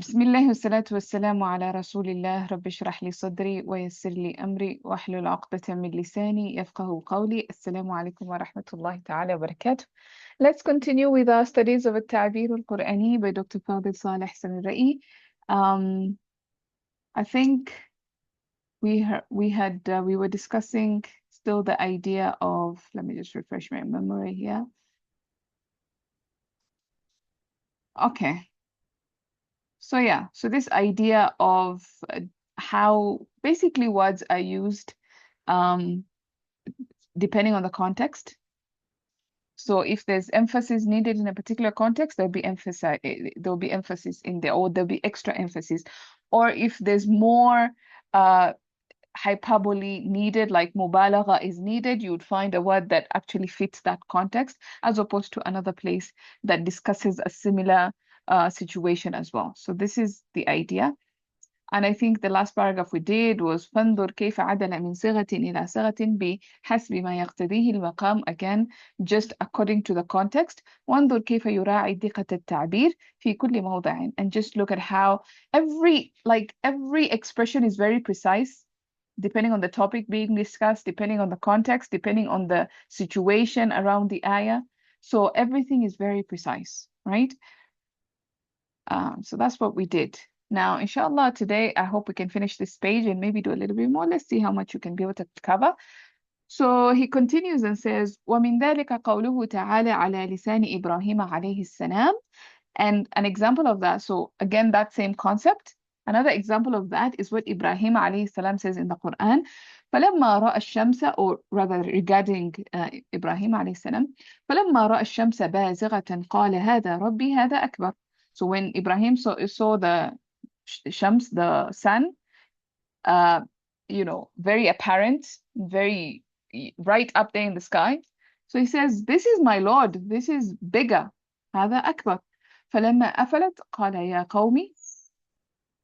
بسم الله والصلاة والسلام على رسول الله رب اشرح لي صدري ويسر لي أمري واحلل عقدة من لساني يفقه قولي. السلام عليكم ورحمة الله تعالى وبركاته. Let's continue with our studies of التعبير القرآني by Dr. فاضل صالح سميرائي. I think we were discussing still the idea of, let me just refresh my memory here. Okay. So yeah, so this idea of how basically words are used um, depending on the context. So if there's emphasis needed in a particular context, there'll be emphasis in there, or there'll be extra emphasis. Or if there's more hyperbole needed, like mubalagha is needed, you would find a word that actually fits that context, as opposed to another place that discusses a similar situation as well. So this is the idea. And I think the last paragraph we did was فانظر كيف عدل من صيغة إلى صيغة بحسب ما يقتضيه المقام, again just according to the context. وانظر كيف يراعي دقة التعبير في كل موضع, and just look at how every expression is very precise depending on the topic being discussed, depending on the context, depending on the situation around the ayah. So everything is very precise, right? So that's what we did. Now, inshallah, today, I hope we can finish this page and maybe do a little bit more. Let's see how much you can be able to cover. So he continues and says, وَمِن ذَلِكَ قَوْلُهُ تَعَالَى عَلَى لِسَانِ إِبْرَاهِيمَ عَلَيْهِ السَّلَامِ. And an example of that, so again, that same concept. Another example of that is what Ibrahim alayhi salam says in the Quran. فَلَمَّا رَأَى الشَّمْسَ, or rather regarding Ibrahim alayhi salam, فَلَمَّا رَأَى الشَّمْسَ بَازِغَةً قَالَ هَذَا رَبِّي هَذَا أَكْبَرُ. So when Ibrahim saw the Shams, the sun, very apparent, very right up there in the sky. So he says, this is my Lord, this is bigger. هذا أكبر. فلما أفلت قال يا قومي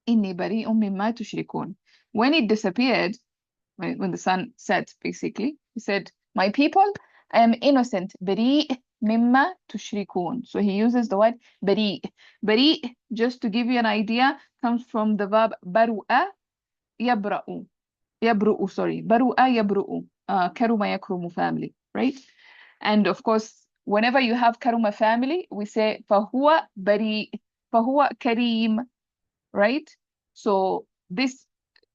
إني بريء مما تشركون. When it disappeared, when the sun set, basically, he said, my people, I am innocent. بريء مما تشركون. So he uses the word بريء. بريء, just to give you an idea, comes from the verb برؤ يبرأ. يبرؤ, sorry. برؤ يبرؤ. كرم يكرم family, right? And of course, whenever you have karuma family, we say فهو بريء, فهو كريم, right? So this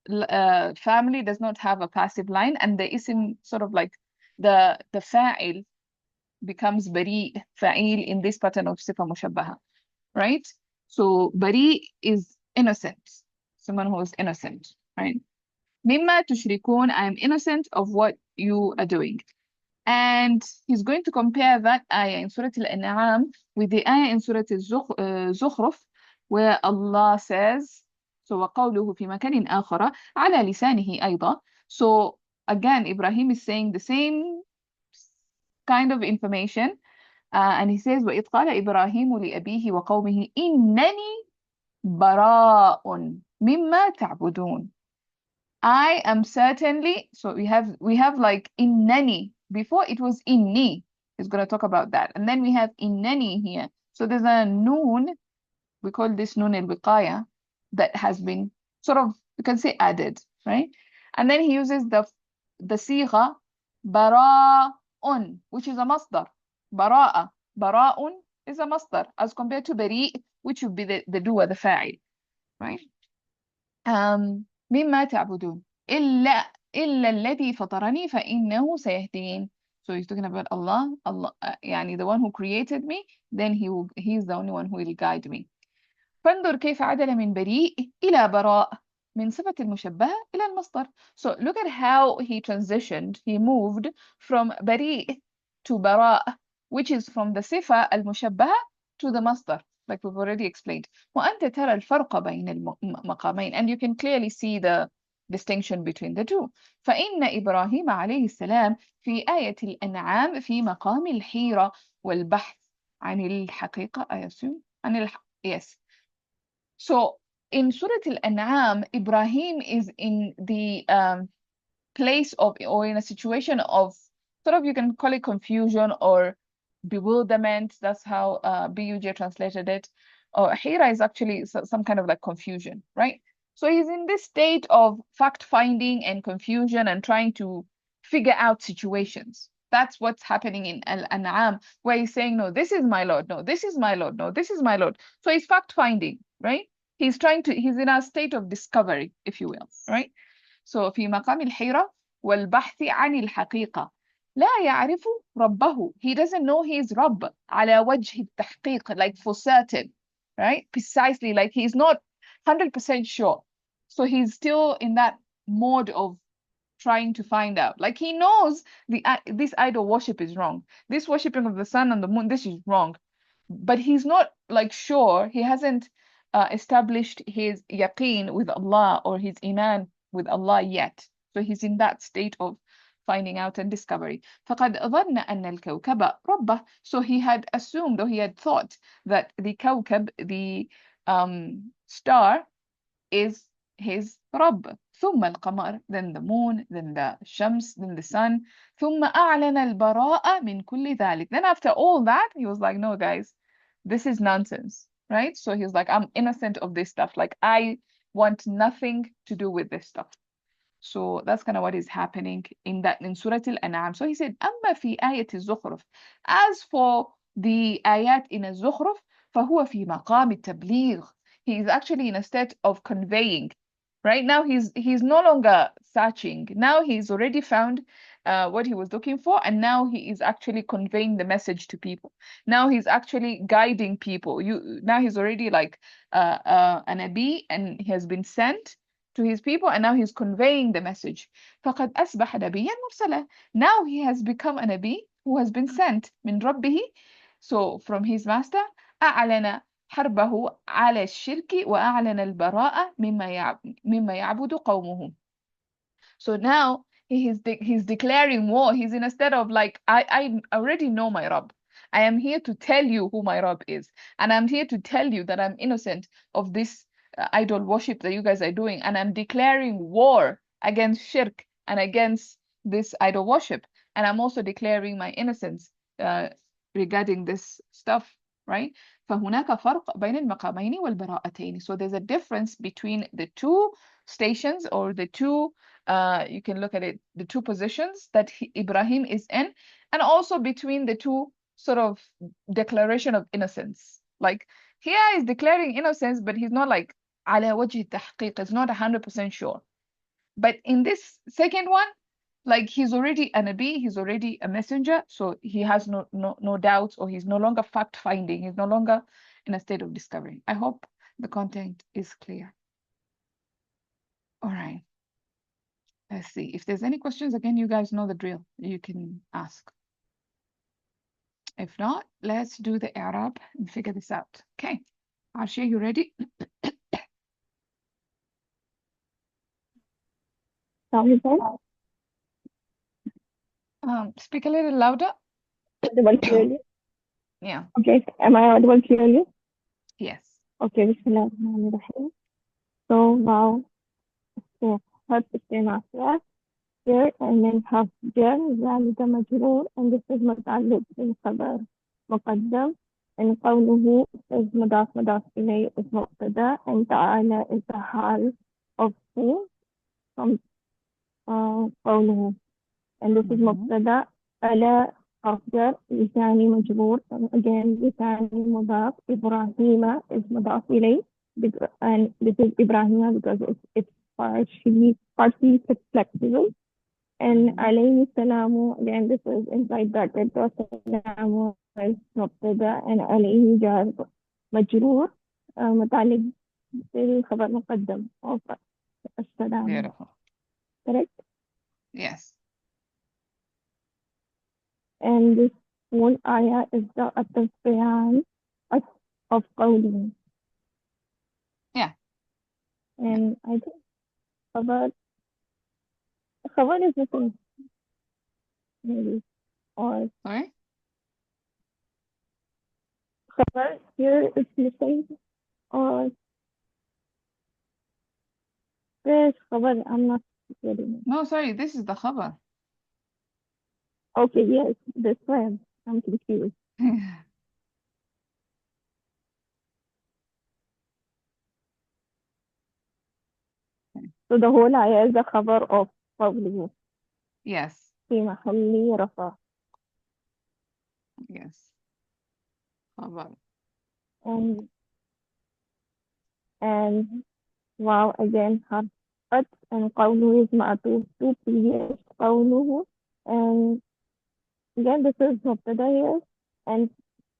family does not have a passive line, and the ism, sort of like the fa'il, becomes bari, fa'il, in this pattern of sifa mushabbaha, right? So bari is innocent, someone who is innocent, right? Mimma tushrikun, I am innocent of what you are doing. And he's going to compare that ayah in Surah Al-An'am with the ayah in Surah Al-Zukhruf, where Allah says, so وَقَوْلُهُ فِي مَكَانٍ آخَرَ عَلَى لِسَانِهِ أيضا. So again, Ibrahim is saying the same kind of information, and he says, وَإِذْ قَالَ إِبْرَاهِيمُ لِأَبِيهِ وَقَوْمِهِ إِنَّنِي بَرَاءٌ مِمَّا تَعْبُدُونَ. I am certainly, so we have like innani. Before it was inni. He's going to talk about that. And then we have innani here. So there's a noon, we call this noon al-wiqaya, that has been sort of, you can say, added, right? And then he uses the sigha bara'un, which is a masdar. Bara'a. Bara'un is a masdar, as compared to bari', which would be the dua, the fa'il, right? مما تعبدون إلا الذي فطرني فإنه سيهدين. So he's talking about Allah, يعني the one who created me, then he's the only one who will guide me. فانظر كيف عدل من بريء إلى براء, من صفة المشبهة إلى المصدر. So look at how he transitioned, he moved from بريء to براء, which is from the صفة المشبهة to the مصدر, like we've already explained. وأنت ترى الفرق بين المقامين, and you can clearly see the distinction between the two. فإن إبراهيم عليه السلام في آية الأنعام في مقام الحيرة والبحث عن الحقيقة, I assume, yes. So in Surah Al-An'am, Ibrahim is in the place of, or in a situation of, sort of, you can call it confusion or bewilderment. That's how BUJ translated it. or hira is actually some kind of like confusion, right? So he's in this state of fact finding and confusion and trying to figure out situations. That's what's happening in Al-An'am, where he's saying, no, this is my Lord, no, this is my Lord, no, this is my Lord. So he's fact finding, right? He's in a state of discovery, if you will, right? So في مقام الحيرة والبحث عن الحقيقة لا يعرف ربه. He doesn't know his Rabb على وجه التحقيق, like for certain, right? Precisely, like he's not 100% sure. So he's still in that mode of trying to find out. Like he knows this idol worship is wrong. This worshipping of the sun and the moon, this is wrong. But he's not like sure. He hasn't established his yaqeen with Allah or his iman with Allah yet. So he's in that state of finding out and discovery. فقد ظن أن الكوكب ربه. So he had assumed or he had thought that the كوكب, the star, is his Rabb. ثم القمر, then the moon, then the shams, then the sun. ثم أعلن البراءة من كل ذلك. Then after all that, he was like, no, guys, this is nonsense, right? So he's like, I'm innocent of this stuff. Like, I want nothing to do with this stuff. So that's kind of what is happening in Surah Al-An'am. So he said, أما في آية الزخرف. As for the ayat in الزخرف, فهو في مقام التبليغ. He is actually in a state of conveying. Right now, he's no longer searching. Now he's already found what he was looking for, and now he is actually conveying the message to people. Now he's actually guiding people. Now he's already like an Nabi, and he has been sent to his people, and now he's conveying the message. فقد أصبح نبيا مرسلا. Now he has become a Nabi who has been sent من ربه, so from his master. أعلن حربه على الشرك وأعلن البراءة مما يعبد قومه. So now he's declaring war. He's in a state of like, I already know my Rabb. I am here to tell you who my Rabb is. And I'm here to tell you that I'm innocent of this idol worship that you guys are doing. And I'm declaring war against shirk and against this idol worship. And I'm also declaring my innocence regarding this stuff, right? فهناك فرق بين المقامين والبراءتين. So there's a difference between the two stations, or the two, you can look at it, the two positions that Ibrahim is in, and also between the two sort of declaration of innocence. Like here is declaring innocence, but he's not like على وجه التحقيق, it's not 100% sure. But in this second one, like he's already a Nabi, he's already a messenger, so he has no doubts, or he's no longer fact finding, he's no longer in a state of discovery. I hope the content is clear. All right. Let's see. If there's any questions, again, you guys know the drill. You can ask. If not, let's do the Arab and figure this out. Okay. Arshia, you ready? Speak a little louder. Audible clearly? Yeah. Okay. Am I audible clearly? Yes. Okay. Bismillahirrahmanirrahim. So now, so first استماع here and then half there ذلك مجرور, and this is متعلق بالخبر مقدم, and قوله is مضاف إليه is مبتدا, and تعالى is the حال of who from قوله, and this is مبتدا. ألا أفضل لساني مجرور, and again لساني مضاف. إبراهيم is مضاف إليه, and this is Ibrahim because it's partially flexible. And عليه السلام, again this is inside bracket, والسلام is مبتدا, and عليه جار مجرور متعلق بالخبر مقدم of السلام. Beautiful. Correct? Yes. And this whole ayah is the bayan of qawli. Yeah. And I think khabar is the same, maybe. Or Sorry? khabar here is the same. Or this khabar, I'm not getting it. No, sorry. This is the khabar. Okay, yes, this one. I'm confused. So the whole ayah is the khabar of قوله Yes. في محل رفع. Yes. خبر. And wow, again harf قد, and قوله is معطوف to previous قوله, and again this is مبتدا here, and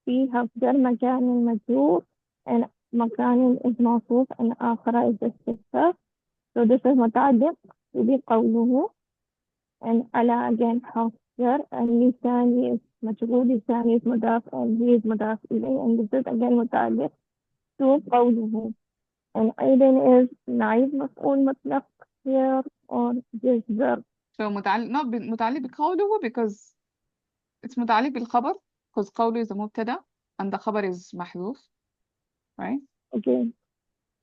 في حرف جر مكان مجرور, and مكان is موصوف, and آخر is استفهام. So this is متعلق بقوله, and على again حرف جر, and لساني is مجرور, لساني is مضاف, and he is مضاف إليه, and this is again متعلق to قوله. And أيضا is نعيب مفعول مطلق here or just verb. So متعلق not متعلق بقوله because it's متعلق بالخبر because قوله is the مبتدا and the خبر is محذوف, right? Okay.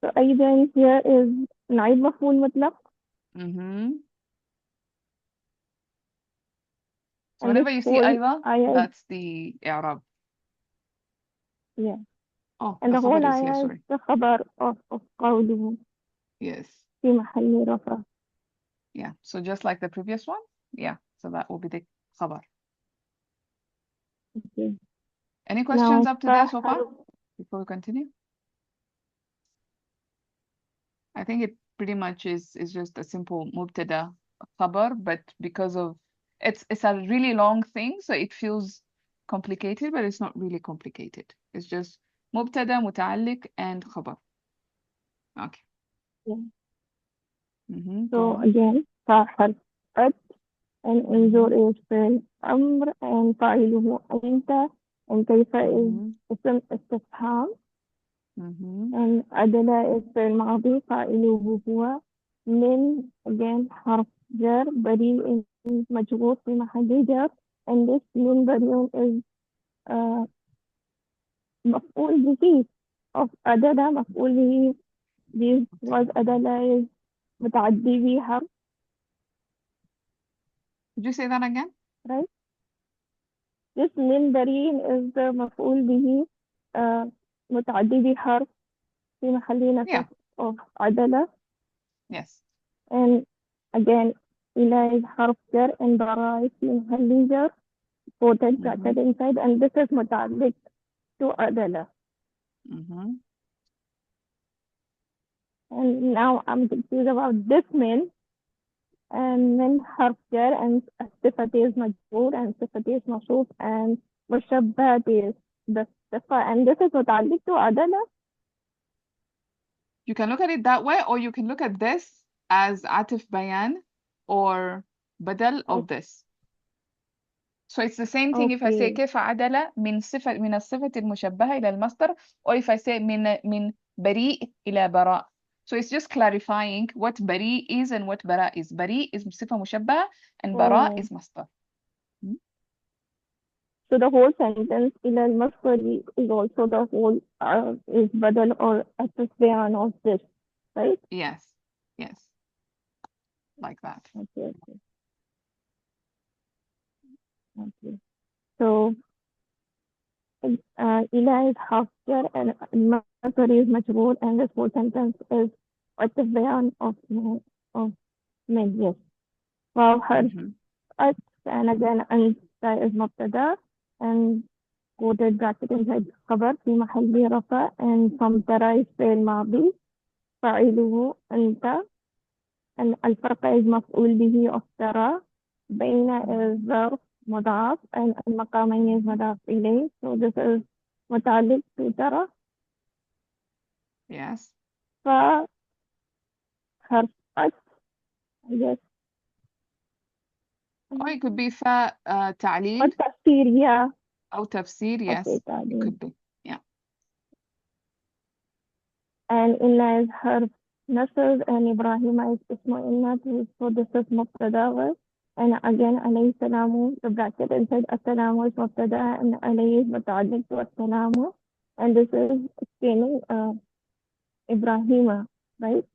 So أيضا here is نعيب مفعول مطلق. Mm-hmm. So And whenever this you see whole أيضا, ayah is, that's the إعراب. yeah. Oh, And the the whole خبر is here, ayah is sorry. the خبر of قوله Yes. في محل رفع. Yeah. So just like the previous one, yeah. So that will be the خبر. Okay. Any questions Now up to there so far فحرف, before we continue? I think it pretty much is just a simple مبتدا خبر, but because of it's a really long thing, so it feels complicated, but it's not really complicated. It's just مبتدا متعلق and خبر. Okay. yeah. Go So on. again فحرف قد, and انظر is فعل أمر, and فاعله أنت, and كيف is اسم استفهام, and عدل is فعل ماضي فاعله هو, من again حرف جر, بريء مجرور في محل جر, and this من بريء is مفعول به of عدل, مفعول به. This was عدل is متعدي به حرف, Could you say that again? right? This من بريء is the مفعول به متعدي به حرف في محل Yeah. نصب of عدل. Yes. And again إلى is حرف جر, and براء في محل جر, quoted bracket inside, and this is متعلق to عدل. And now I'm confused about this min, and من حرف جر, and صفة is مجرور, and صفة is موصوف, and مشبه is the صفة, and this is متعلق to عدل. You can look at it that way, or you can look at this as عطف بيان or بدل of this. So it's the same thing if I say Okay. كيف عدل من الصفة المشبهة إلى المصدر, or if I say من بريء إلى براء. So it's just clarifying what بريء is and what براء is. بريء is صفة مشبهة and براء is مصدر. So the whole sentence إلى المصدر is also the whole is بدل or عطف بيان of this, right? Yes. Yes. Like that. Okay. So إلى is half جر, and المصدر is مجرور, and this whole sentence is عطف بيان of من, yes. Well, حرف عطف, and again أنت is مبتدا, and quoted bracket inside خبر في محل رفع, and from ترى is فعل ماضي فاعله أنت, and الفرق is مفعول به of ترى, بين is ظرف مضاف, and المقامين is مضاف إليه. So this is متعلق to ترى. Yes. فحرف عطف, yes. Or it could be فا تعليل والتفسير, yeah. أو تفسير. Yes. Okay, It تعليل. could be. Yeah. And إن is حرف نصب, and إبراهيم is اسم إن, so this is مبتدا. And again عليه السلام, the bracket inside السلام is مبتدا, and عليه is متعلق to السلام, and this is explaining إبراهيم, right?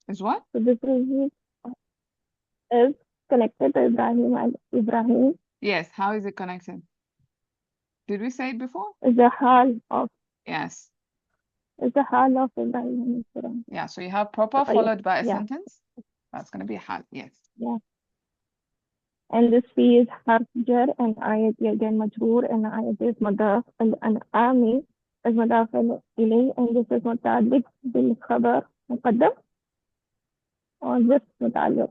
Is what? So this is connected to Ibrahim, and Ibrahim Yes. How is it connected? Did we say it before? is the hal of, Yes. is the حال of the Yeah, so you have proper طيب followed by a yeah sentence. That's going to be حال. Yes. yeah and this في is حرف جر and آية again مجرور and آية is مضاف الأنعام is مضاف إليه and this is متعلق بالخبر مقدم or this متعلق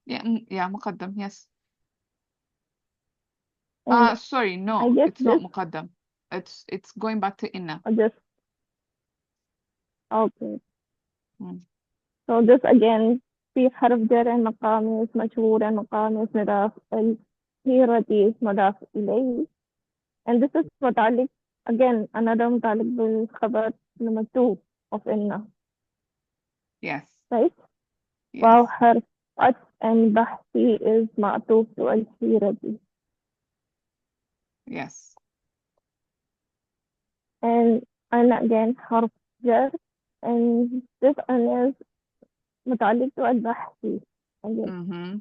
Yeah, yeah, مقدم. Yes. and Sorry, I no, guess it's not this مقدم. It's going back to إن. or this okay Mm. so this again في حرف جر and مقام is مجرور and مقام is مضاف الهيرة is مضاف إليه and this is متعلق again another متعلق بالخبر number 2 of إن Yes. right Yes. واو حرف عطف and بحثي is معطوف to الهيرة Yes. and again حرف جر and this one is متعلق to البحثي again Mm-hmm.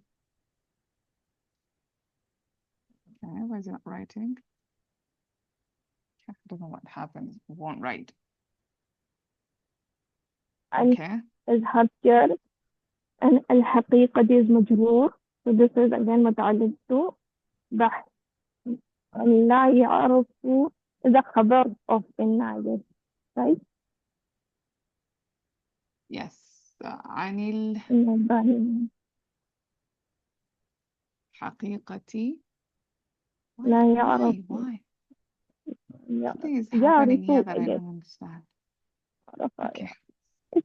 Okay, why is it not writing? I don't know what happens. It won't write. and Okay. is حرف جر and الحقيقة is مجرور so this is again متعلق to بحث لا يعرف إذا خبر of إن right Yes. عن إن الحقيقة. لا يعرف Why? Something is happening يعرف here that I I guess don't understand. عرف Okay.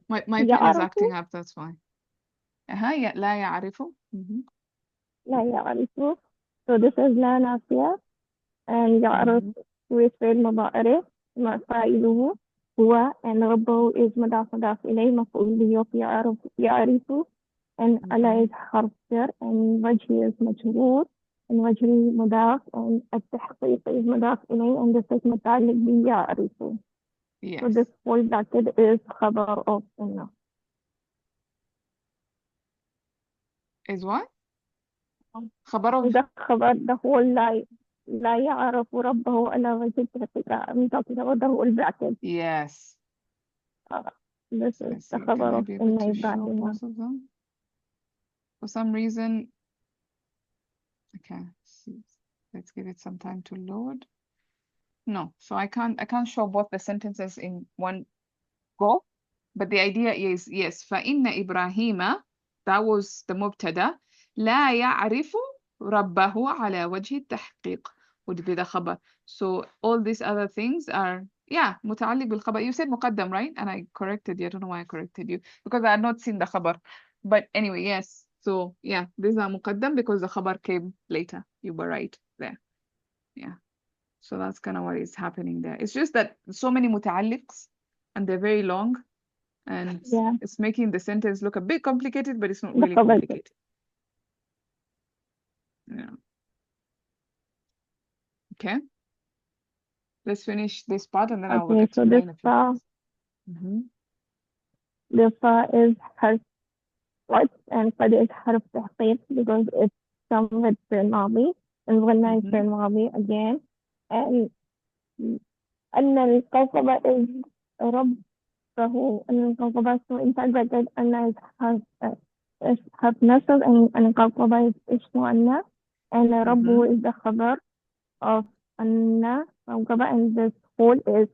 My pen is يعرف acting up, that's why. لا يعرف. لا يعرف so this is لا نافية and يعرف with فعل مضارع مع فاعله هو and ربه is مضاف إليه مفعول به يعرف and على is حرف جر and وجهي is مجرور and وجهي مضاف and التحقيق is مضاف إليه and this is متعلق بيعرف so Yes. this whole bracket is خبر of إنه Is what? خبر of. ده خبر ده هو لا يعرف ربه على وجه التحقيق I'm talking about the whole bracket Yes. this is Let's the see. Can خبر I of be able إن to show إبراهيم both of them? For some reason, okay. Let's give it some time to load. No, so I can't show both the sentences in one go. But the idea is, yes, فإن إبراهيم, that was the مبتدا, لا يعرف ربه على وجه التحقيق would be the خبر. So all these other things are, yeah, متعلق بالخبر. You said مقدم, right? And I corrected you. I don't know why I corrected you because I had not seen the خبر. But anyway, yes. So yeah, these are مقدم because the خبر came later. You were right there. Yeah. So that's kind of what is happening there. It's just that so many متعلقs and they're very long. And yeah it's making the sentence look a bit complicated, but it's not the really خبر complicated. Yeah. Okay. Let's finish this part and then I will okay so this explain a few things. the fa is حرف عطف and قد is حرف تحقيق because it's some with فعل ماضي and غنى is فعل ماضي again and أن الكوكب is ربه أن الكوكب so inside bracket أن is حرف نصب and الكوكب is اسمه أن and ربه is the خبر of أن كوكب and this whole is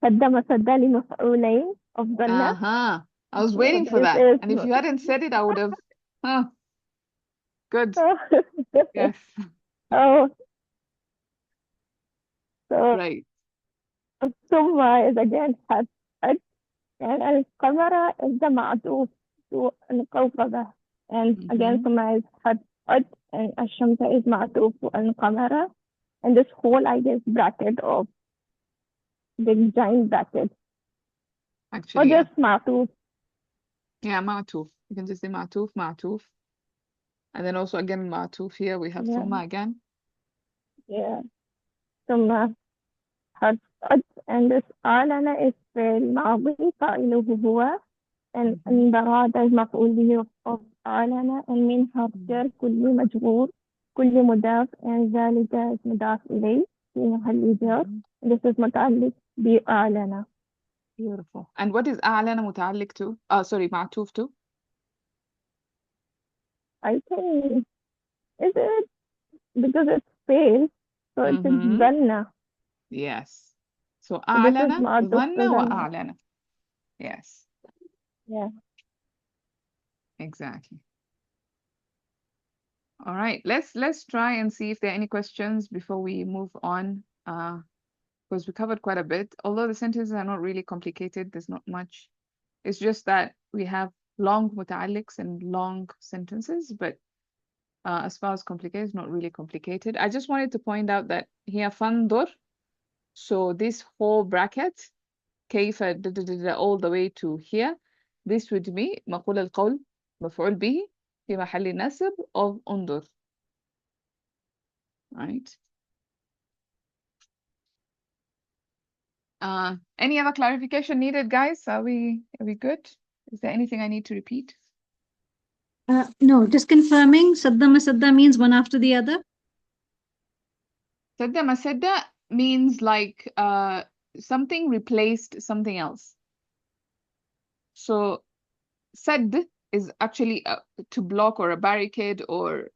قدم صدى لمفعولين of ظن I was waiting for this that. is And if you hadn't said it, I would have. Good. Yes. oh so Right. ثم is again حرف and القمر is the معطوف to الكوكب and again ثم is حرف and الشمس is معطوف to القمر and this whole idea is bracket of big giant bracket or Actually, yeah. just معطوف Yeah, معطوف. You can just say معطوف, معطوف. And then also again معطوف here we have ثم again. yeah ثم حرف and this أعلن is في الماضي قائله هو and براد is مفعول به of أعلن and من حرف جر كل مجرور كل مضاف and ذلك is مضاف إليه في محل جر this is متعلق بأعلن Beautiful. And what is أعلن متعلق to? Sorry, معطوف to? I think, is it because it's fail, so it is ظن. Yes. So So this is أعلن معطوف ظن to ظن. وأعلن. Yes, Yeah. exactly. All right, let's try and see if there are any questions before we move on. Because we covered quite a bit. Although the sentences are not really complicated, there's not much. It's just that we have long muta'alliqs and long sentences, but as far as complicated, it's not really complicated. I just wanted to point out that here فانظر, so this whole bracket كيف all the way to here, this would be مقول القول مفعول به في محل نصب of انظر, right? Any other clarification needed, guys? Are we good? Is there anything I need to repeat? No, just confirming. Sadda masadda means one after the other. Sadda masadda means like something replaced something else. So sadd is actually to block or a barricade or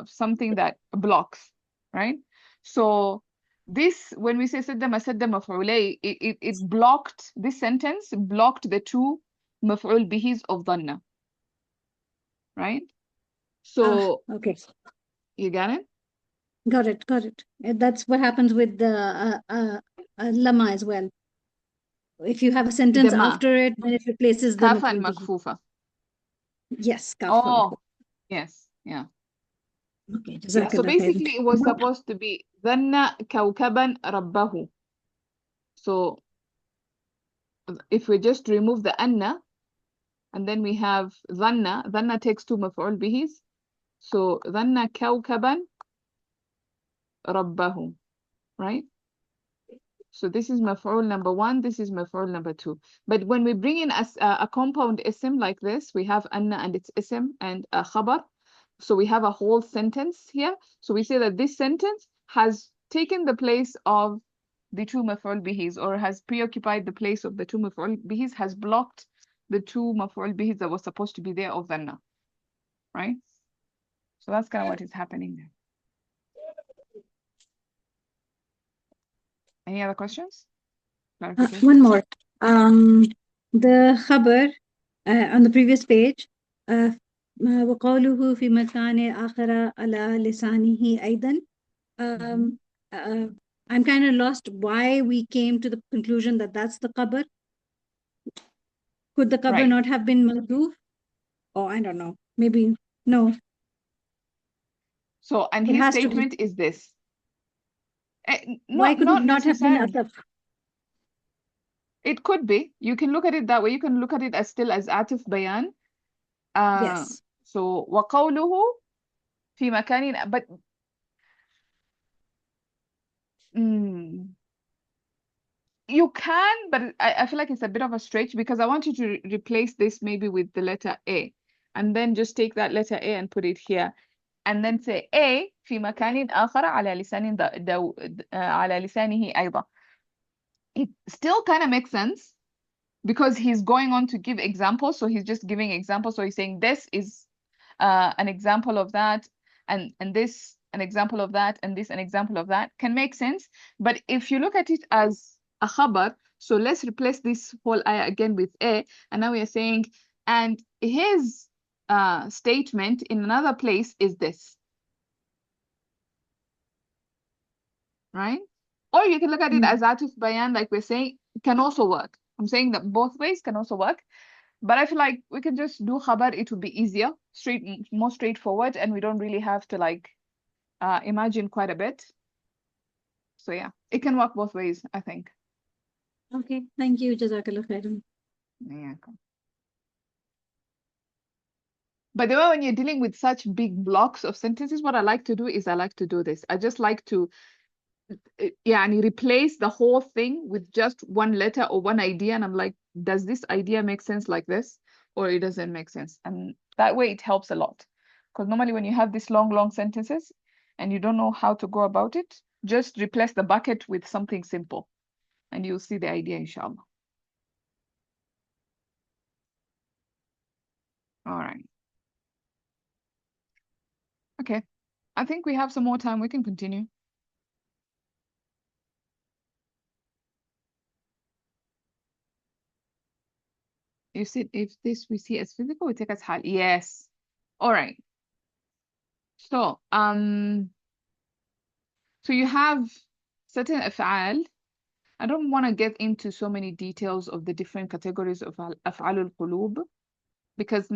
something that blocks, right? So this, when we say sadda masadda maf'ulay, it blocked, this sentence blocked the two maf'ul bihis of dhanna, right? So okay, you got it? got it. That's what happens with the lama as well. If you have a sentence Dama. after it, then it replaces the Kafa and maf'ul bihi. makfufa. Yes, kaf. Oh, yes, yeah. Okay, Yeah, so jazakallah basically khairan. it was supposed to be dhanna kawkaban rabbahu. So if we just remove the anna and then we have dhanna takes two maf'ul bihis. So dhanna kawkaban rabbahu, right? So this is maf'ul number 1, this is maf'ul number 2. But when we bring in a compound ism like this, we have anna and its ism and a khabar. So we have a whole sentence here. So we say that this sentence has taken the place of the two maf'ul bihis, or has preoccupied the place of the two maf'ul bihis, has blocked the two maf'ul bihis that was supposed to be there of dhanna, right? So that's kind of what is happening there. Any other questions? One more. The khabar on the previous page. وقوله في مكان آخر على لسانه أيضا. I'm kind of lost why we came to the conclusion that that's the khabar. Could the khabar not have been mahdhuf? Oh, I don't know. Maybe no. So, and his statement is this. Why could it not have been ataf? It could be. You can look at it that way. You can look at it as still as atif bayan. Yes. So وقوله في مكان, but you can, but I feel like it's a bit of a stretch, because I want you to replace this maybe with the letter A, and then just take that letter A and put it here, and then say A في مكان آخر على لسان على لسانه أيضا. It still kind of makes sense because he's going on to give examples, so he's just giving examples. So he's saying this is an example of that, and this an example of that, and this an example of that, can make sense. But if you look at it as a khabar, so let's replace this whole ayah again with A, and now we are saying, and his statement in another place is this, right? Or you can look at it as atif bayan, like we're saying, can also work. I'm saying that both ways can also work, but I feel like we can just do khabar. It would be easier, more straightforward, and we don't really have to like imagine quite a bit. So yeah, it can work both ways, I think. Okay, thank you. Jazakallah khairan. Yeah. By the way, when you're dealing with such big blocks of sentences, what I like to do is I like to do this. I just like to and replace the whole thing with just one letter or one idea, and I'm like, does this idea make sense like this, or it doesn't make sense? And that way it helps a lot, because normally when you have these long sentences and you don't know how to go about it, just replace the bucket with something simple and you'll see the idea, inshallah. Okay. I think we have some more time. We can continue. You said if this we see as physical, we take as hal. Yes. All right. So, so you have certain af'al. I don't want to get into so many details of the different categories of af'al al-qulub because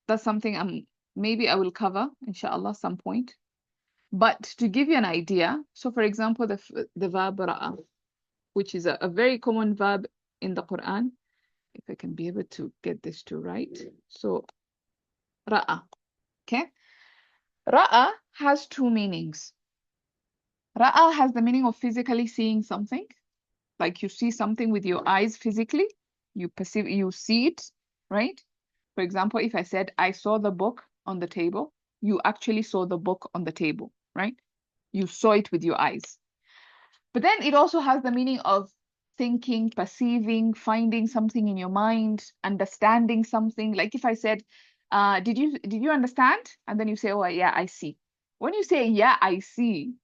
that's something maybe I will cover, inshallah, some point. But to give you an idea, so for example, the verb ra'a, which is a very common verb in the Quran. If I can be able to get this to right. So, ra'a, okay? Ra'a has two meanings. Ra'a has the meaning of physically seeing something, like you see something with your eyes physically, you perceive, you see it, right? For example, if I said, I saw the book on the table, you actually saw the book on the table, right? You saw it with your eyes. But then it also has the meaning of thinking, perceiving, finding something in your mind, understanding something. Like if I said, did you understand? And then you say, oh yeah, I see. When you say yeah, I see,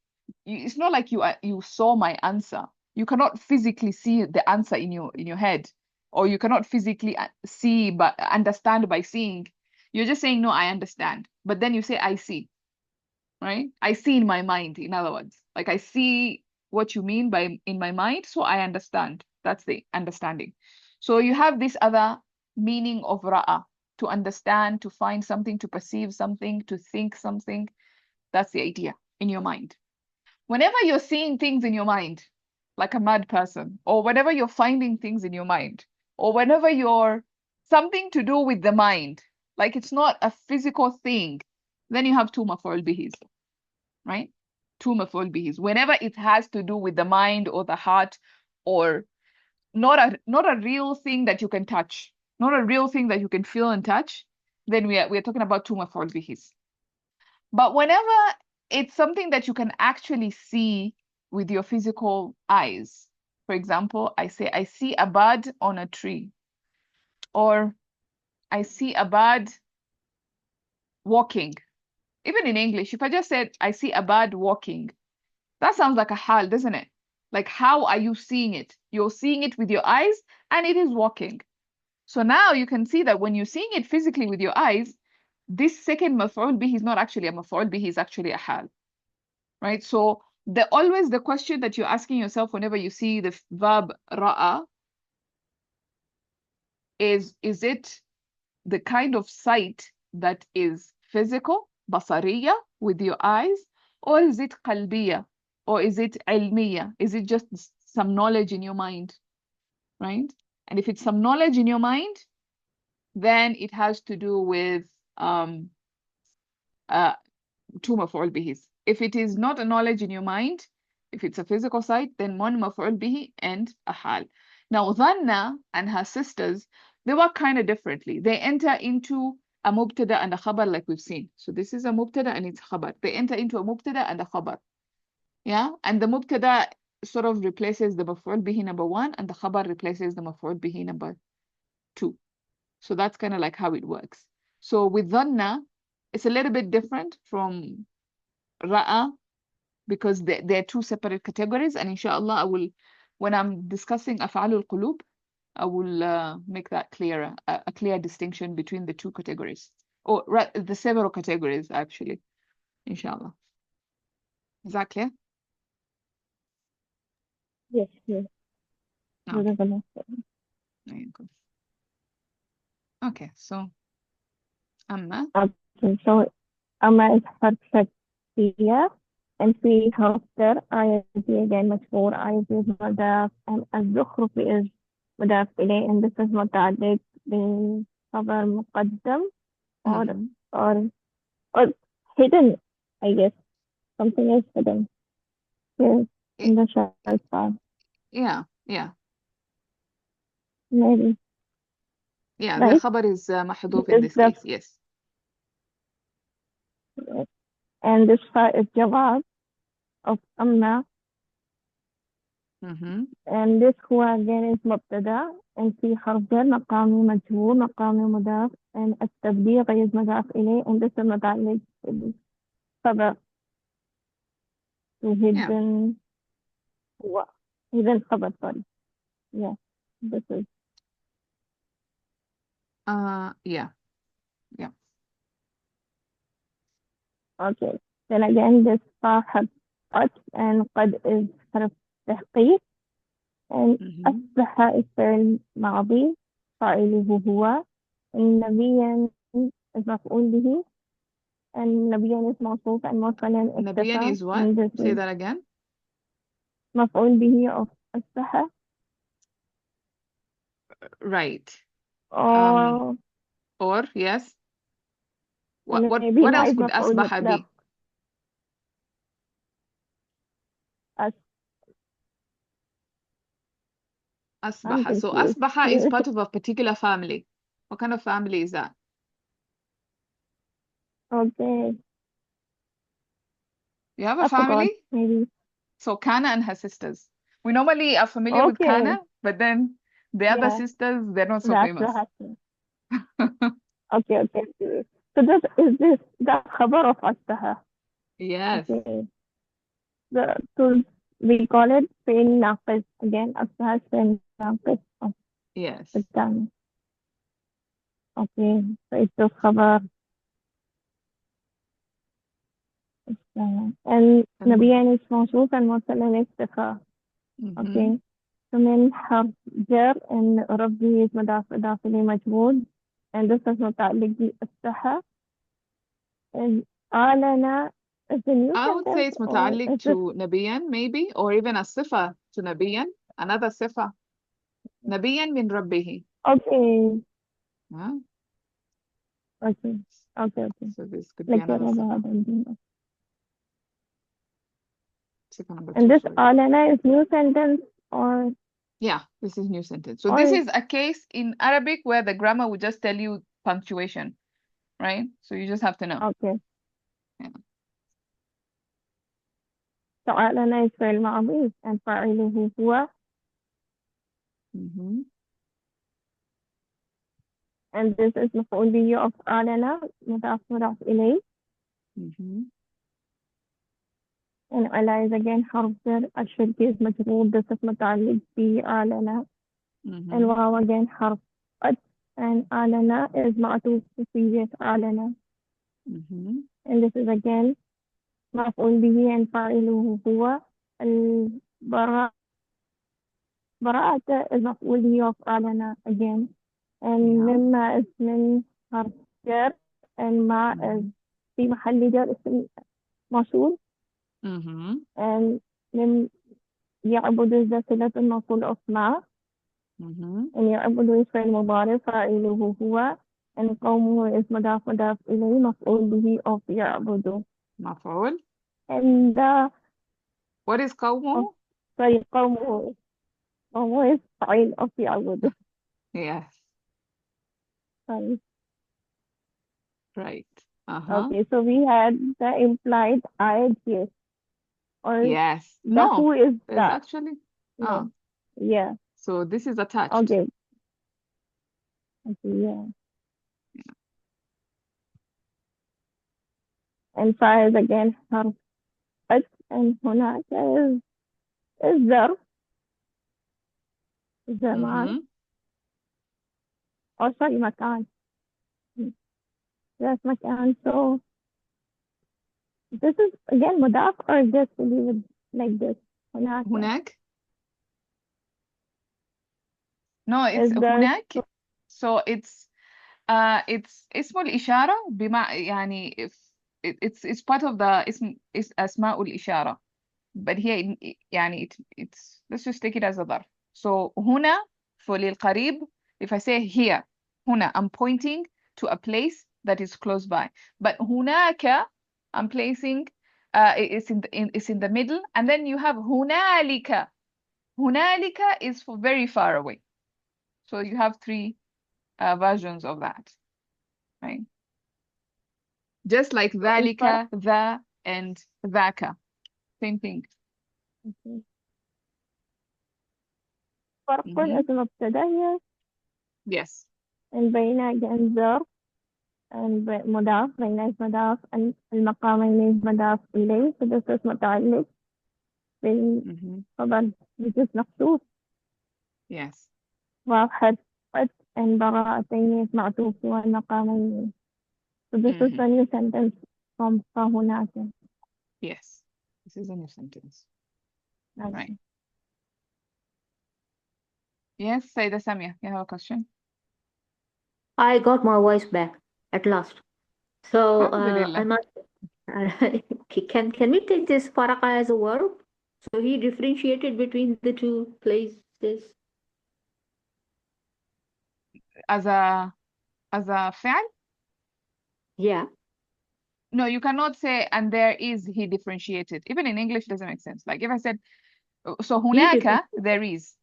it's not like you saw my answer. You cannot physically see the answer in your head, or you cannot physically see but understand by seeing. You're just saying no, I understand. But then you say I see, right? I see in my mind, in other words. Like I see what you mean by in my mind, so I understand. That's the understanding. So you have this other meaning of ra'a, to understand, to find something, to perceive something, to think something. That's the idea in your mind. Whenever you're seeing things in your mind, like a mad person, or whenever you're finding things in your mind, or whenever you're something to do with the mind, like it's not a physical thing, then you have two maf'ul bihis, right? Two maf'ul bihis. Whenever it has to do with the mind or the heart, or not a real thing that you can touch, not a real thing that you can feel and touch, then we are talking about two maf'ul bihis. But whenever it's something that you can actually see with your physical eyes, for example, I say, I see a bird on a tree, or I see a bird walking. Even in English, if I just said, I see a bird walking, that sounds like a hal, doesn't it? Like, how are you seeing it? You're seeing it with your eyes, and it is walking. So now you can see that when you're seeing it physically with your eyes, this second maf'ul bihi is not actually a maf'ul bihi, is actually a hal, right? So always the question that you're asking yourself whenever you see the verb ra'a is it the kind of sight that is physical, basariya, with your eyes, or is it qalbiya, or is it ilmiya? Is it just some knowledge in your mind, right? And if it's some knowledge in your mind, then it has to do with two maf'ul bihis. If it is not a knowledge in your mind, if it's a physical sight, then one maf'ul bihi and a hal. Now, Dhanna and her sisters, they work kind of differently. They enter into a mubtada and a khabar, like we've seen. So this is a mubtada and it's khabar. They enter into a mubtada and a khabar. Yeah, and the mubtada sort of replaces the maf'ul bihi number 1, and the khabar replaces the maf'ul bihi number 2. So that's kind of like how it works. So with dhanna, it's a little bit different from ra'a, because they're two separate categories, and inshallah I will, when I'm discussing af'alul qulub, I will make that clearer, a clear distinction between the two categories, or the several categories actually, inshallah. Is that clear? Yes, yes. No. جزاك There you go. Okay, so amma. Okay, so أما is حرف شرطية and في حرف جر آية again مشهور آية is مضاف and الزخرف is مضاف إليه and this is متعلق بخبر مقدم or Mhm. or hidden, I guess. Something is hidden here in the short part. Yeah, Maybe. the Right? khabar is mahdoof This in is this the case, yes. and this part is jawab of أما Mhm. and this هو again is مبتدأ and في حرف جر مقامي مجهول مقامي مضاف and التبليغ is مضاف إليه and this is متعلق به. خبر to Yeah. hidden hidden خبر, sorry. Yeah, this is Yeah. okay. Then again, this صاحب قد and قد is حرف تحقيق, and أصبح is فعل ماضي فاعله هو, and نبيا is مفعول به, and نبيا is موصوف, and مرسلا Nabiyan اكتفى, is what? and this Say is that again. مفعول به of أصبح, Right. or yes. maybe What else نائب could مفعول أصبح مطلق. be? I'm أصبح. So confused. أصبح is part of a particular family. What kind of family is that? Okay. You have I a forgot, family? maybe. So Kana and her sisters. We normally are familiar with Okay. Kana, but then the other Yeah, sisters, they're not so that's famous. the happen. Okay. So is this the خبر of أصبح? Yes. Okay. So we call it فعل ناقص again. أصبح فعل ناقص of Yes. الثاني. Okay. So it's the خبر. And نبيا is موصوف and مرسلا اكتفى. Okay. So من حرف جر and ربي is مضاف إضافي مجهول, and this is متعلق بأصبح. And أعلن is the new I would say sentence, it's or متعلق is this to نبيا maybe, or even a صفة to نبيا, another صفة. نبيا من ربه. okay? Huh? Okay. So this could be Like another صفة. صفة number and 2, this sorry. أعلن is new sentence, or Yeah, this is new sentence. So this is a case in Arabic where the grammar would just tell you punctuation, right? So you just have to know. okay. Yeah. So أعلن is فعل ماضي and فاعله هو, and this is مفعول به of أعلن مضاف إليه, and على is again حرف جر, الشرطي is مجرور, this is متعلق بأعلن, and واو again حرف قد, and أعلن is معطوف بصيغة أعلن, and this is again مفعول به and فاعله هو. البراءة is مفعول به of أعلن again, and مما is من حرف جر, and ما is في محل جر اسم موصول, and من يعبد is صلة الموصول of ما, and يعبد is فعل مضارع فاعله هو, and قومه is مضاف إليه مفعول به of يعبد. مفعول. And what is قومه? sorry, قومه is فاعل of يعبد. Yes. Sorry. Right. Okay, so we had the implied I here. Or yes. the No. who is There's that? actually. No. Yeah. So this is attached. Okay. Yeah. And fa is again حرف قد, and هناك is ظرف. زمان. Oh, sorry, مكان. That's مكان. So this is again مضاف, or just leave it like this? هناك. No, it's is هناك. So it's اسم الإشارة يعني if it's part of the اسم أسماء الإشارة, but here يعني it's let's just take it as a ظرف. So هنا for للقريب, if I say here, هنا I'm pointing to a place that is close by, but هناك I'm placing it's in the middle, and then you have هنالك. هنالك is for very far away. So you have three versions of that, right? Just like ذلك, the, and ذاك. Same thing. Okay. فرق اسم مبتدأ. Yes. and بين again ظرف, and مضاف بين مضاف المقامين مضاف إليه. So this is متعلق بالخبر which is مخصوص. Yes. وحرف and براءتين معطوف والمقامين. So this is the new sentence from فهناك. Yes. This is a new sentence. Right. Yes, Saida Samia, you have a question? I got my voice back at last. So Alhamdulillah. I must can we take this faraka as a verb? So he differentiated between the two places. As a فعل? Yeah. No, you cannot say and there is he differentiated. Even in English, it doesn't make sense. Like if I said, so هناك, there is.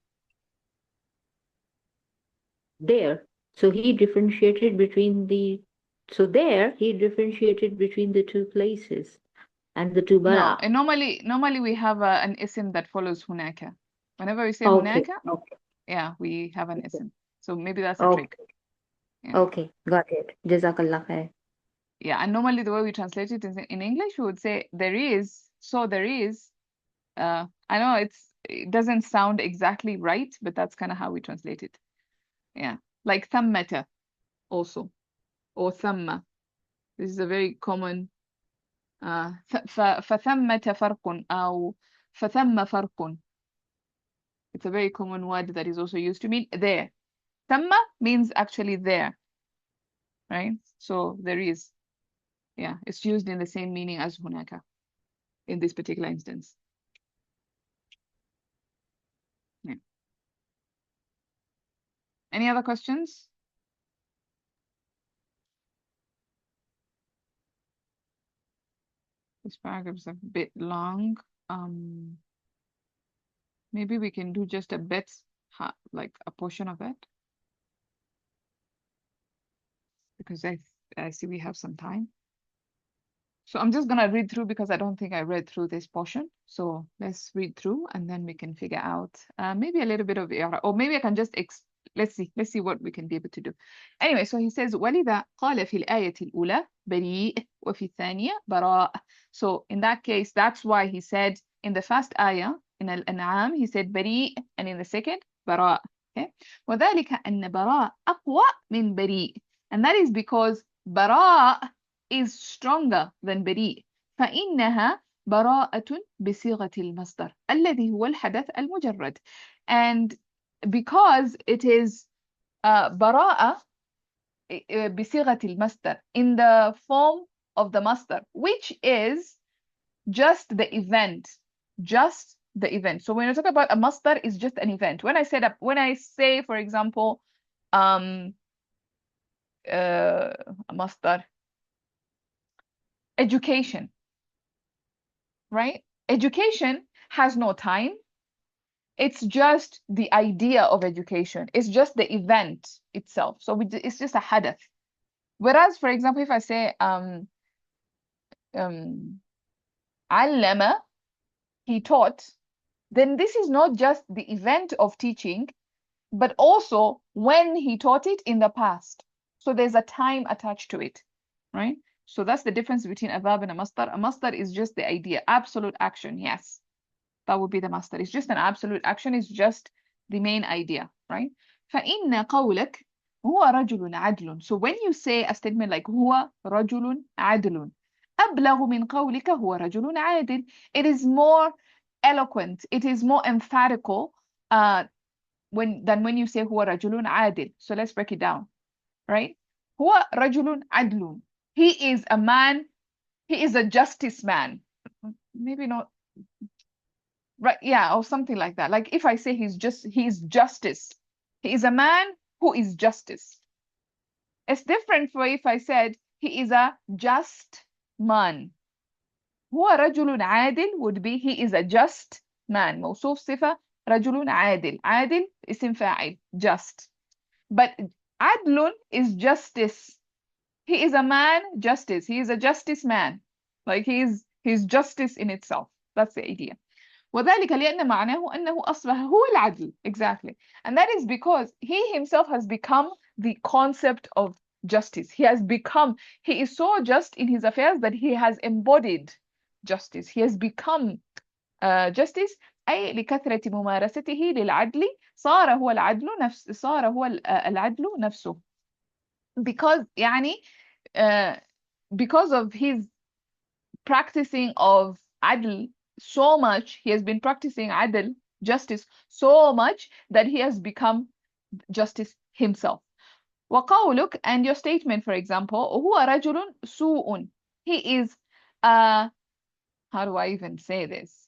There. So he differentiated between the. So there he differentiated between the two places and the two No, bara. and normally we have an ism that follows هناك. Whenever we say Okay. هناك, Okay. yeah, we have an ism. So maybe that's a Okay. trick. Yeah. Okay. Got it. Jazakallah khair. Yeah, and normally the way we translate it is in English, we would say there is, so there is. I know it doesn't sound exactly right, but that's kind of how we translate it. Yeah, like ثمة also, or ثمة. This is a very common. فثمة فرق أو فثم فرق. It's a very common word that is also used to mean there. ثمة means actually there, right? So there is. Yeah, it's used in the same meaning as هناك in this particular instance. Yeah. Any other questions? This paragraph is a bit long. Maybe we can do just a bit, like a portion of it, because I see we have some time. So I'm just gonna read through because I don't think I read through this portion. So let's read through and then we can figure out maybe a little bit of error, or maybe I can just let's see what we can be able to do. Anyway, so he says ولذا قال في الآية الأولى بريء وفي الثانية براء. So in that case, that's why he said in the first ayah in Al-An'am he said بريء, and in the second براء. Okay, وذلك أن براء أقوى من بريء, and that is because براء is stronger than بريء. فإنها براءة بصيغة المصدر الذي هو الحدث المجرد, and because it is براءة بصيغة المصدر, in the form of the masdar, which is just the event. So when you talk about a masdar, it's just an event. When I say, for example, a masdar, education, right? Education has no time. It's just the idea of education. It's just the event itself. So it's just a hadath. Whereas, for example, if I say allama, he taught, then this is not just the event of teaching, but also when he taught it in the past. So there's a time attached to it, right? So that's the difference between a verb and a masdar. A masdar is just the idea, absolute action, yes. That would be the masdar. It's just an absolute action. It's just the main idea, right? فإن قولك هو رجل عدل. So when you say a statement like هو رجل عدل, أبلغ من قولك هو رجل عادل. It is more eloquent. It is more emphatical than when you say هو رجل عادل. So let's break it down, right? هو رجل عدل. He is a man. He is a justice man. Maybe not. Right, yeah, or something like that. Like if I say he's justice. He is a man who is justice. It's different for if I said he is a just man. هو رجل عادل would be he is a just man. موصوف صفة رجل عادل. عادل اسم فاعل, just. But عدل is justice. He is a man, justice. He is a justice man. Like he's justice in itself. That's the idea. وذلك لأن معناه أنه أصبح هو العدل. Exactly. And that is because he himself has become the concept of justice. He is so just in his affairs that he has embodied justice. He has become justice. أي لكثرة ممارسته للعدل صار هو العدل نفسه. Because يعني because of his practicing of adl so much, he has been practicing adl, justice, so much that he has become justice himself. وقولك, and your statement, for example, هو رجل سوء. He is how do I even say this?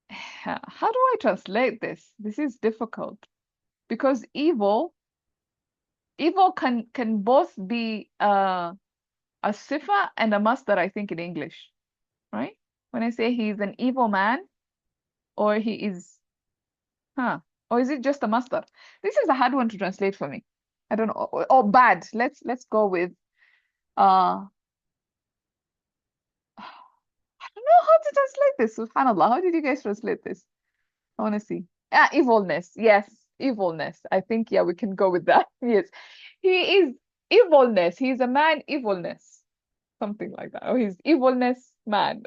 How do I translate this? This is difficult because evil can both be a sifa and a masdar, I think, in English, right? When I say he is an evil man, or he is, or is it just a masdar? This is a hard one to translate for me. I don't know. Or bad. Let's go with I don't know how to translate this. Subhanallah. How did you guys translate this? I want to see. Evilness. Yes, evilness. I think, yeah, we can go with that. Yes. He is evilness. He's a man evilness. Something like that. Or he's evilness man.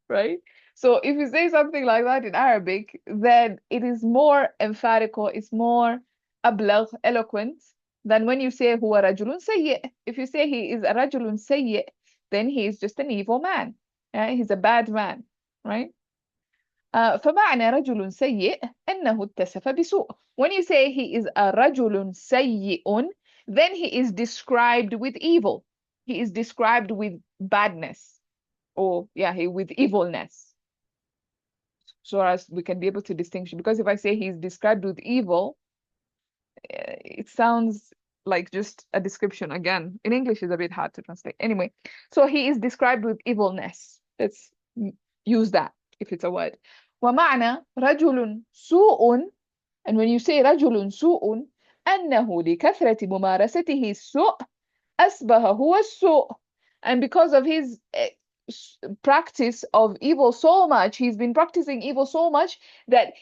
Right? So if you say something like that in Arabic, then it is more emphatical, it's more أبلغ, eloquent than when you say هو رجل سيء. If you say he is a رجل سيء, then he is just an evil man. He's a bad man, right? فمعنى رجل سيء أنه اتصف بسوء. When you say he is a رجل سيء, then he is described with evil. He is described with badness, or with evilness. So as we can be able to distinguish, because if I say he's described with evil, it sounds like just a description. Again, in English is a bit hard to translate. Anyway, so he is described with evilness. Let's use that if it's a word. ومعنى رجل سوء, and when you say رجل سوء, أنه لكثرة ممارسته السوء أصبح هو السوء, and because of his practice of evil so much, he's been practicing evil so much that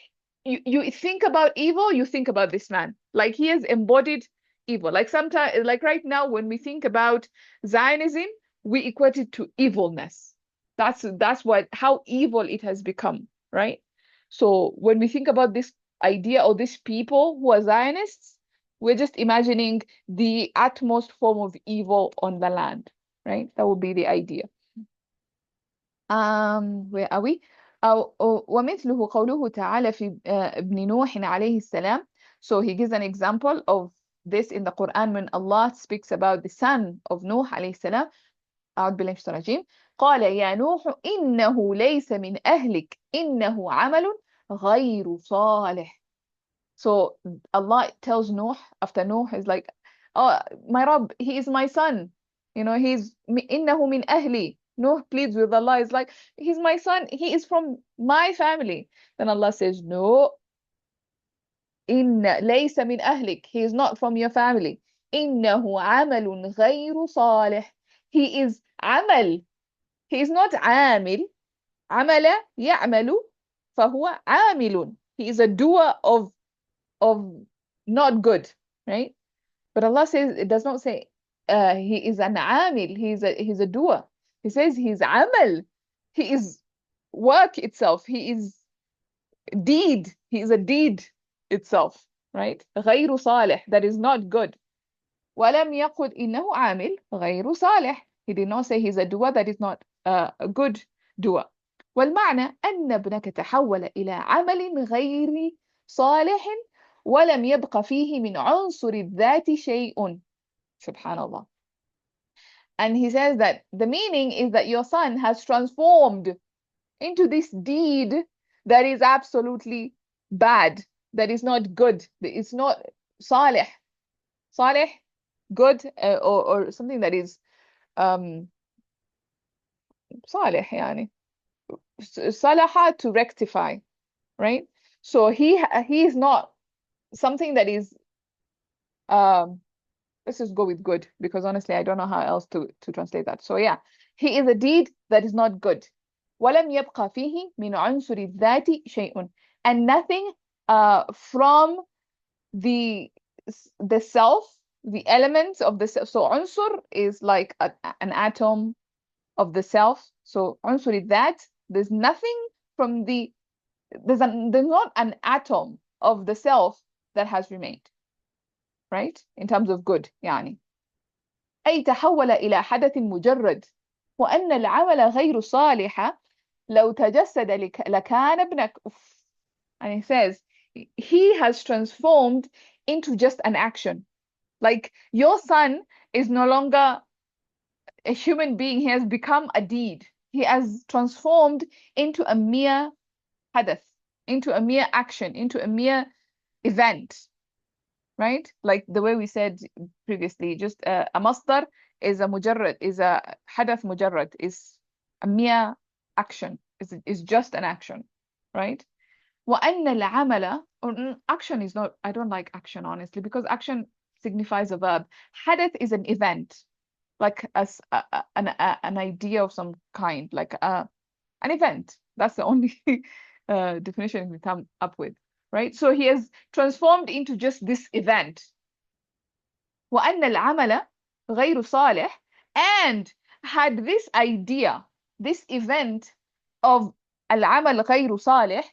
you think about evil, you think about this man. Like he has embodied evil. Like sometimes, like right now, when we think about Zionism, we equate it to evilness. That's how evil it has become, right? So when we think about this idea or these people who are Zionists, we're just imagining the utmost form of evil on the land, right? That would be the idea. Where are we? ومثله قوله تعالى في ابن نوح عليه السلام. So he gives an example of this in the Quran when Allah speaks about the son of Nuh عليه السلام. أعوذ بالله من الشيطان الرجيم. قال يا نوح إنه ليس من أهلك إنه عمل غير صالح. So Allah tells Nuh, after Nuh is like, oh my Rabb, he is my son, he's إنه من أهلي. Nuh pleads with Allah, is like, he's my son, he is from my family. Then Allah says, no, إن ليس من أهلك, he is not from your family. إنه عمل غير صالح, he is عمل, he is not عامل. عمل يعمل فهو عامل, he is a doer of not good, right? But Allah says, it does not say he is an amil, he's a doer. He says he's amal, he is work itself, he is deed, he is a deed itself, right? غير صالح, that is not good. ولم يقل إنه عامل غير صالح, he did not say he's a doer that is not a good doer. والمعنى أن ابنك تحول إلى عمل غير صالح ولم يبق فيه من عنصر الذات شيء. Subhanallah. And he says that the meaning is that your son has transformed into this deed that is absolutely bad, that is not good, it's not salih. Salih, good, or something that is salih, yani. Salaha, to rectify, right? So he is not something that is let's just go with good, because honestly I don't know how else to translate that. So yeah, he is a deed that is not good. ولم يبقى فيه من عنصر الذات شيء, and nothing from the self, the elements of the self. So unsur is like an atom of the self. So unsur is that. There's nothing from the there's not an atom of the self that has remained, right? In terms of good, يعني. أي تحول إلى حدث مجرد وأن العمل غير صالح لو تجسد لكان ابنك. And he says he has transformed into just an action. Like your son is no longer a human being, he has become a deed. He has transformed into a mere hadath, into a mere action, into a mere event, right? Like the way we said previously, just a masdar is a mujarrad, is a hadath mujarrad, is a mere action, is just an action, right? وأن العمل, action is not, I don't like action honestly, because action signifies a verb. Hadath is an event, like as an idea of some kind, like an event. That's the only definition we come up with, right? So he has transformed into just this event. وأن العمل غير صالح, and had this idea, this event of العمل غير صالح,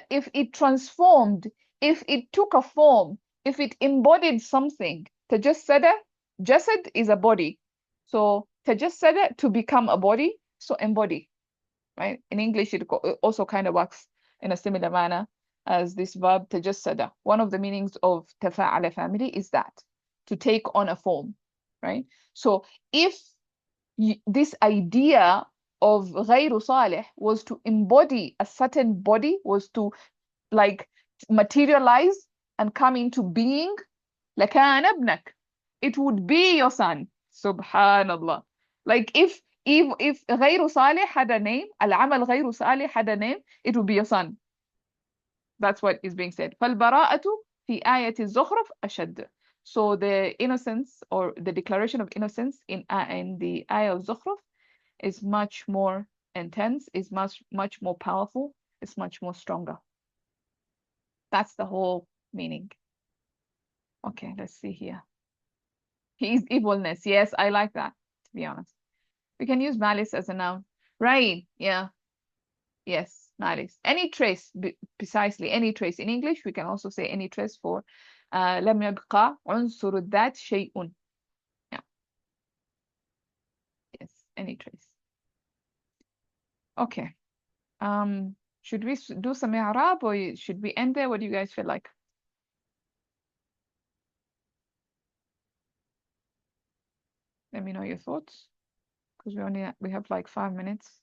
if it transformed, if it took a form, if it embodied something, tajassada, jasad is a body. So tajassada, to become a body, so embody, right? In English, it also kind of works in a similar manner as this verb tajassada. One of the meanings of tafa'ala family is that, to take on a form, right? So if this idea of غير صالح was to embody a certain body, was to like materialize and come into being, لكان ابنك, it would be your son. Subhanallah. Like if غير صالح had a name, العمل غير صالح had a name, it would be your son. That's what is being said. فالبراءة في آية الزخرف أشد. So the innocence, or the declaration of innocence in the ayah of Zukhruf, is much more intense, is much more powerful, it's much more stronger. That's the whole meaning. Okay, let's see here. He is evilness. Yes, I like that, to be honest. We can use malice as a noun. Right, yeah. Yes, malice. Any trace, precisely, any trace. In English, we can also say any trace for لم يبقى عنصر الذات شيء. Yeah. Yes, any trace. Okay. Should we do some i'rab, or should we end there? What do you guys feel like? Let me know your thoughts, because we have like 5 minutes.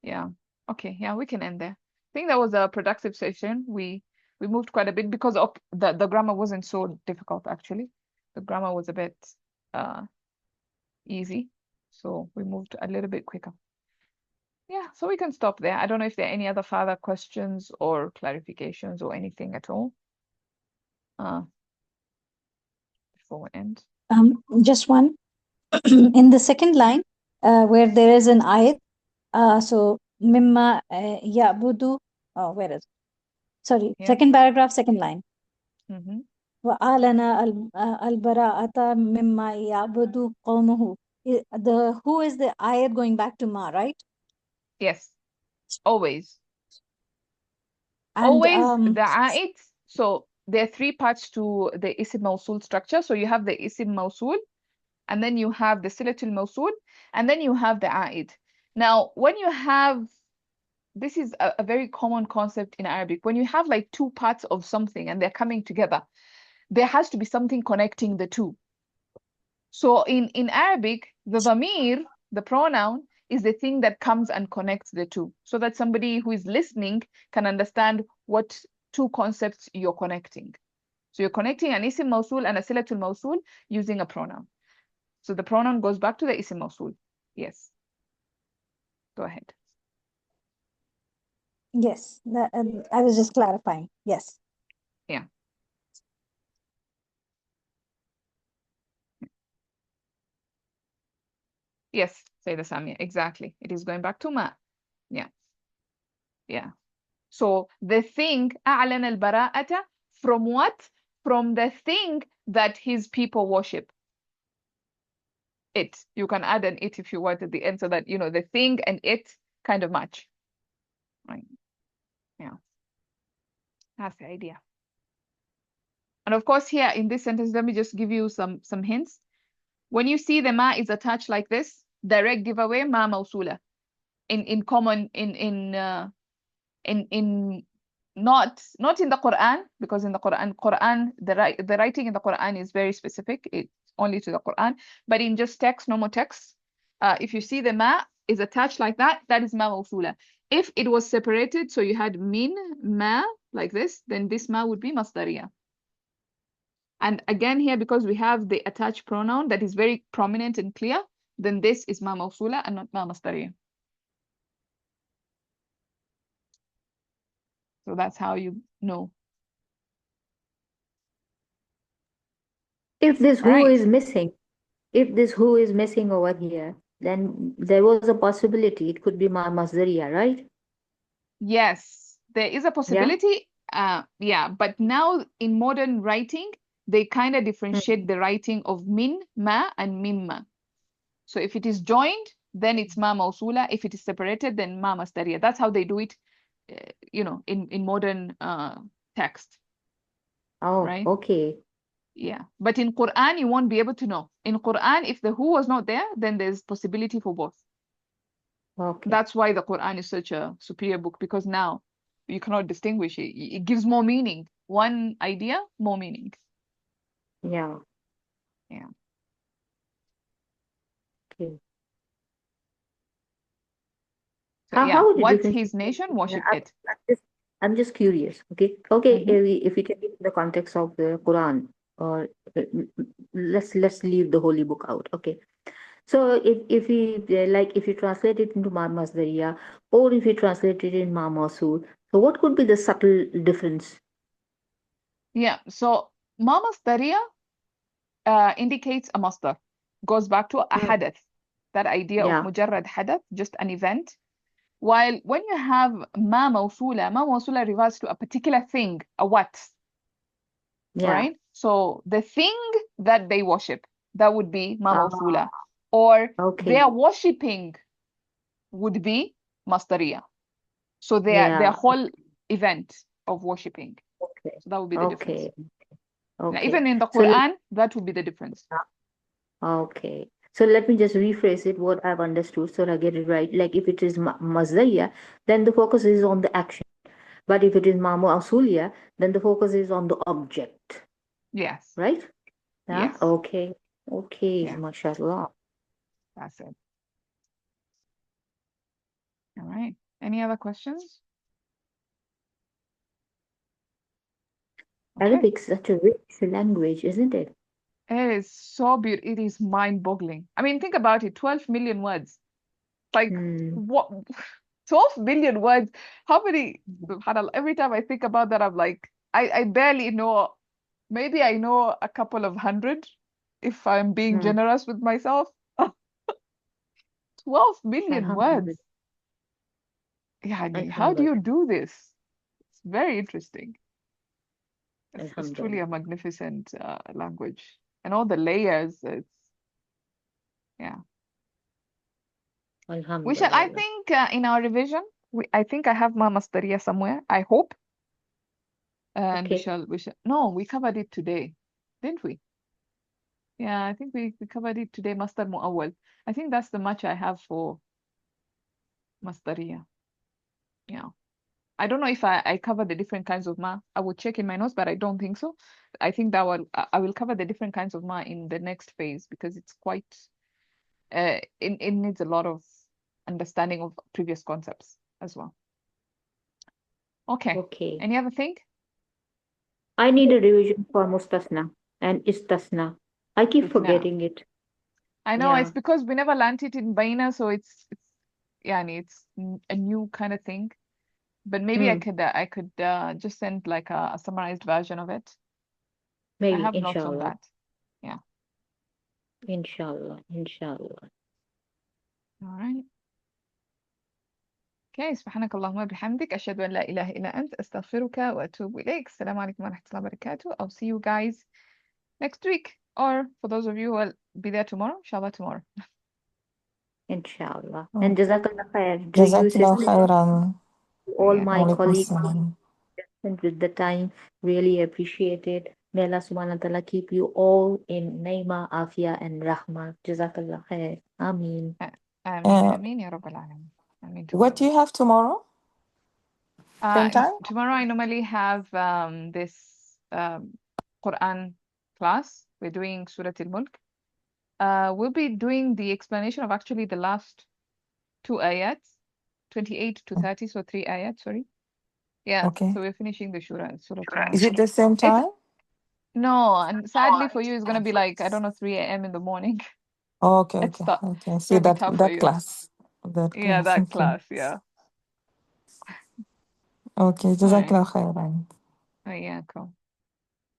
Yeah. Okay. Yeah, we can end there. I think that was a productive session. We moved quite a bit because of the grammar wasn't so difficult actually. The grammar was a bit easy, so we moved a little bit quicker. Yeah, so we can stop there. I don't know if there are any other further questions or clarifications or anything at all. Before we end. Just one. In the second line, where there is an ayat, so mimma ya'budu, where is it? Sorry, Yeah. second paragraph, second line. وَأَعْلَنَ الْبَرَاءَةَ مِمَّا يَعْبُدُ قَوْمُهُ. Who is the ayat going back to Ma, right? Yes, always. And, Always the a'id. So there are 3 parts to the isim mawsul structure. So you have the isim mawsul, and then you have the silatul mawsul, and then you have the a'id. Now, when you have, this is a very common concept in Arabic. When you have like 2 parts of something and they're coming together, there has to be something connecting the two. So in Arabic, the dhamir, the pronoun, is the thing that comes and connects the two, so that somebody who is listening can understand what 2 concepts you're connecting. So you're connecting an isim mawsul and a silatul mawsul using a pronoun. So the pronoun goes back to the isim mawsul. Yes. Go ahead. yes, I was just clarifying. Yes. Yeah. Yes, Sayyidah Samia, exactly. It is going back to ma. Yeah. Yeah. So the thing أعلن البراءة from what? From the thing that his people worship. It. You can add an it if you want at the end so that, you know, the thing and it kind of match. Right. Yeah. That's the idea. And of course, here in this sentence, let me just give you some hints. When you see the ma is attached like this, direct giveaway, ma mawsula. In common, not in the Quran, because in the Quran, the writing in the Quran is very specific. It's only to the Quran. But in just text, normal text, if you see the ma is attached like that, that is ma mawsula. If it was separated, so you had min, ma, like this, then this ma would be masdariya. And again here, because we have the attached pronoun that is very prominent and clear, then this is ma mawsula and not ma masdariya. So that's how you know. If this who Right. is missing, if this who is missing over here, then there was a possibility it could be Masdariya, right? Yes, there is a possibility. Yeah, but now in modern writing, they kind of differentiate the writing of min, ma, and mimma. So if it is joined, then it's ma mawsula. If it is separated, then ma masdariya. That's how they do it, you know, in modern text, Oh, right? okay. Yeah, but in Quran, you won't be able to know. In Quran, if the who was not there, then there's possibility for both. Okay. That's why the Quran is such a superior book, because now you cannot distinguish it. It gives more meaning. One idea, more meaning. Yeah. Yeah. Okay. So yeah, How would you what differentiate? his nation worship I'm, it. I'm just curious. Okay. Okay. Mhm. If we take it in the context of the Quran, or let's leave the holy book out. Okay. So if we like if you translate it into Ma Masdariya, or if you translate it in Ma Mawsul, so what could be the subtle difference? Yeah. So ma masdariya indicates a masdar. Goes back to a hadath. That idea of Yeah. mujarrad hadath, just an event. While when you have ma mawsula refers to a particular thing, a what, Yeah. right? So the thing that they worship, that would be ma Ah, mawsula. Or okay. their worshipping would be masdariya. So their Yeah. whole event of worshipping. Okay. So that would be the difference. Okay. Now, Okay. even in the So Quran, that would be the difference. okay. So let me just rephrase it what I've understood so I get it right. Like if it is Masdariya, then the focus is on the action. But if it is Ma Mawsuliya, then the focus is on the object. Yes. Right? Yeah. Yes. Okay. Okay. Yeah. MashaAllah. That's it. All right. Any other questions? Okay. Arabic is such a rich language, isn't it? It is so beautiful. It is mind-boggling. I mean, think about it. 12 million words. Like, what? 12 million words. How many? Subhanallah, every time I think about that, I'm like, I barely know. Maybe I know a couple of hundred if I'm being Hmm. generous with myself. 12 million Alhamdulillah. words. Yani, how do Alhamdulillah. you do this? It's very interesting. It's truly a Alhamdulillah. magnificent language. And all the layers, it's, yeah. I Alhamdulillah. think in our revision, I think I have Ma Masdariya somewhere, I hope. And Okay. no, we covered it today, didn't we? Yeah, I think we covered it today, Masdar Mu'awwal. I think that's the much I have for Masdariya. Yeah. I don't know if I covered the different kinds of ma. I will check in my notes, but I don't think so. I think that I will cover the different kinds of ma in the next phase because it's quite it needs a lot of understanding of previous concepts as well. Okay. Okay. Any other thing? I need a revision for Mustasna and Istasna. I keep It's now. forgetting it. I know Yeah. it's because we never learned it in Baina, so it's it's a new kind of thing. But maybe I could just send like a summarized version of it. I Maybe, have notes on inshallah. that. Yeah. Inshallah. Inshallah. All right. Okay, سبحانك اللهم وبحمدك أشهد أن لا إله إلا أنت أستغفرك وأتوب إليك. السلام عليكم ورحمة الله وبركاته. I'll see you guys next week, or for those of you who will be there tomorrow, inshallah tomorrow. Inshallah. Oh. And Jazakallah khair. Do you Jazakallah sister, khairan. all Yeah. my Walaikum colleagues salam. and with the time, really appreciate it. May Allah subhanahu wa ta'ala keep you all in Naima, Afia, and Rahma. Jazakallah khair. Ameen. Ameen, ameen, ya Rabbal Alameen. Ameen to all What of do you us. have tomorrow? Same And time? tomorrow I normally have this Quran class. We're doing Surah Al-Mulk. We'll be doing the explanation of actually the last 2 ayats, 28 to 30, so 3 ayats, sorry. Yeah, Okay. so we're finishing the Surah Is Al-Mulk. it the same time? No, and sadly for you, it's going to be like, I don't know, 3 a.m. in the morning. Okay, It's okay, tough. okay. It's See going to be that tough for that you. class. That Yeah, class. that Okay. class, yeah. Okay. All right. Jazakallah khairan. Oh, yeah, cool.